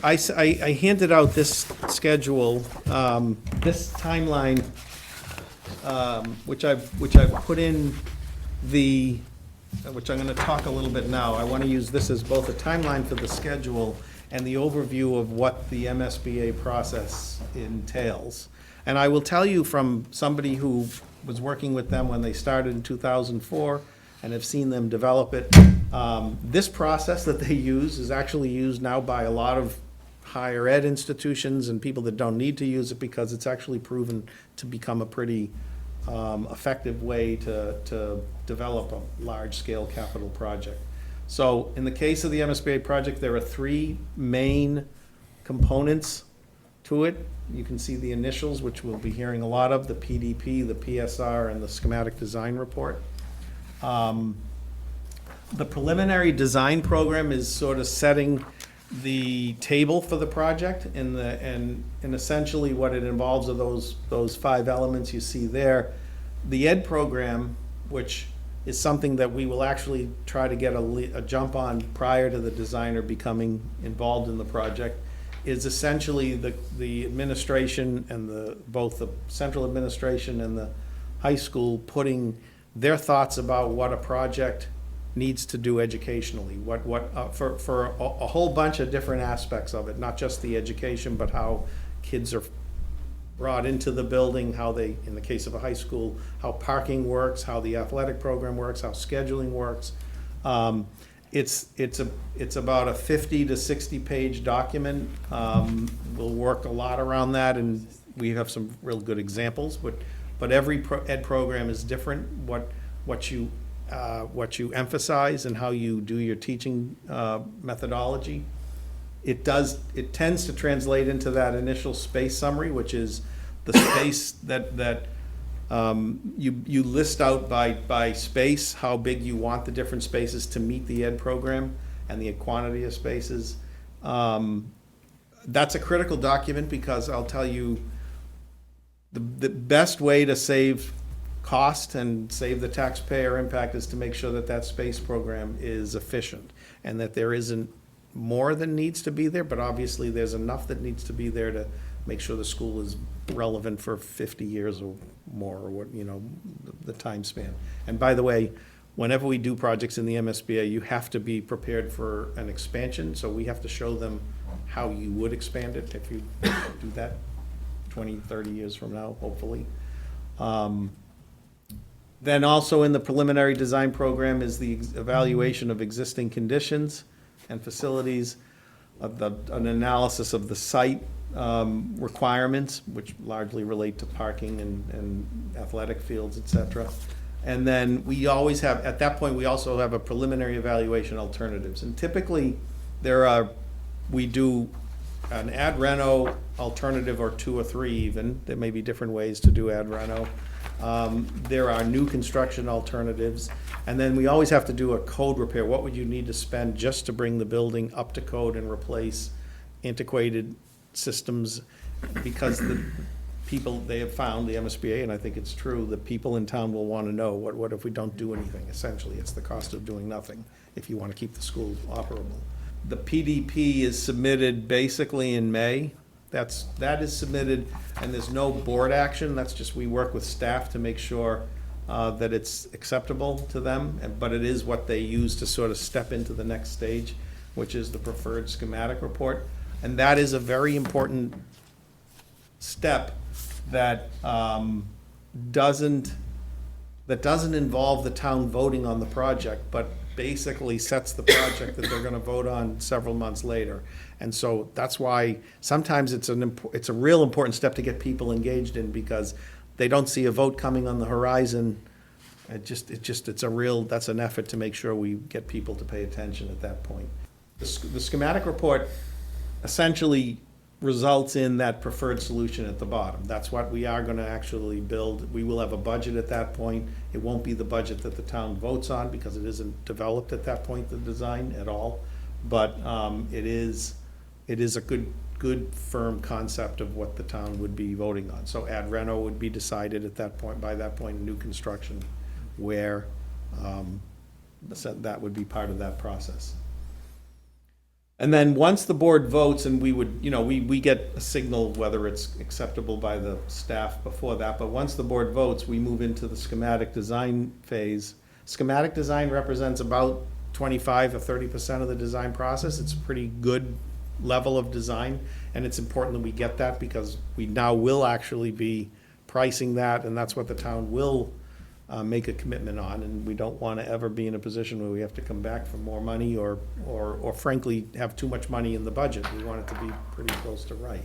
I handed out this schedule, this timeline, which I've put in the, which I'm gonna talk a little bit now. I wanna use this as both a timeline for the schedule and the overview of what the MSBA process entails. And I will tell you from somebody who was working with them when they started in 2004 and have seen them develop it, this process that they use is actually used now by a lot of higher ed institutions and people that don't need to use it because it's actually proven to become a pretty effective way to develop a large-scale capital project. So in the case of the MSBA project, there are three main components to it. You can see the initials, which we'll be hearing a lot of, the PDP, the PSR, and the schematic design report. The preliminary design program is sort of setting the table for the project, and essentially what it involves are those five elements you see there. The ed program, which is something that we will actually try to get a jump on prior to the designer becoming involved in the project, is essentially the administration and both the central administration and the high school putting their thoughts about what a project needs to do educationally, for a whole bunch of different aspects of it, not just the education, but how kids are brought into the building, how they, in the case of a high school, how parking works, how the athletic program works, how scheduling works. It's about a 50 to 60 page document. We'll work a lot around that, and we have some real good examples, but every ed program is different, what you emphasize and how you do your teaching methodology. It tends to translate into that initial space summary, which is the space that you list out by space, how big you want the different spaces to meet the ed program and the quantity of spaces. That's a critical document because I'll tell you, the best way to save cost and save the taxpayer impact is to make sure that that space program is efficient and that there isn't more than needs to be there, but obviously there's enough that needs to be there to make sure the school is relevant for 50 years or more, or what, the time span. And by the way, whenever we do projects in the MSBA, you have to be prepared for an expansion, so we have to show them how you would expand it if you do that 20, 30 years from now, hopefully. Then also in the preliminary design program is the evaluation of existing conditions and facilities, an analysis of the site requirements, which largely relate to parking and athletic fields, et cetera. And then we always have, at that point, we also have a preliminary evaluation alternatives. And typically we do an ad reno alternative or two or three even. There may be different ways to do ad reno. There are new construction alternatives, and then we always have to do a code repair. What would you need to spend just to bring the building up to code and replace antiquated systems? Because the people, they have found, the MSBA, and I think it's true, that people in town will want to know, what if we don't do anything? Essentially, it's the cost of doing nothing if you want to keep the school operable. The PDP is submitted basically in May. That is submitted, and there's no board action. That's just, we work with staff to make sure that it's acceptable to them, but it is what they use to sort of step into the next stage, which is the preferred schematic report. And that is a very important step that doesn't involve the town voting on the project, but basically sets the project that they're going to vote on several months later. And so that's why sometimes it's a real important step to get people engaged in, because they don't see a vote coming on the horizon. It's a real, that's an effort to make sure we get people to pay attention at that point. The schematic report essentially results in that preferred solution at the bottom. That's what we are going to actually build. We will have a budget at that point. It won't be the budget that the town votes on because it isn't developed at that point, the design at all. But it is a good firm concept of what the town would be voting on. So ad reno would be decided at that point, by that point, new construction, where that would be part of that process. And then once the board votes, and we would, we get a signal whether it's acceptable by the staff before that, but once the board votes, we move into the schematic design phase. Schematic design represents about 25 or 30% of the design process. It's a pretty good level of design, and it's important that we get that because we now will actually be pricing that, and that's what the town will make a commitment on, and we don't want to ever be in a position where we have to come back for more money or frankly, have too much money in the budget. We want it to be pretty close to right.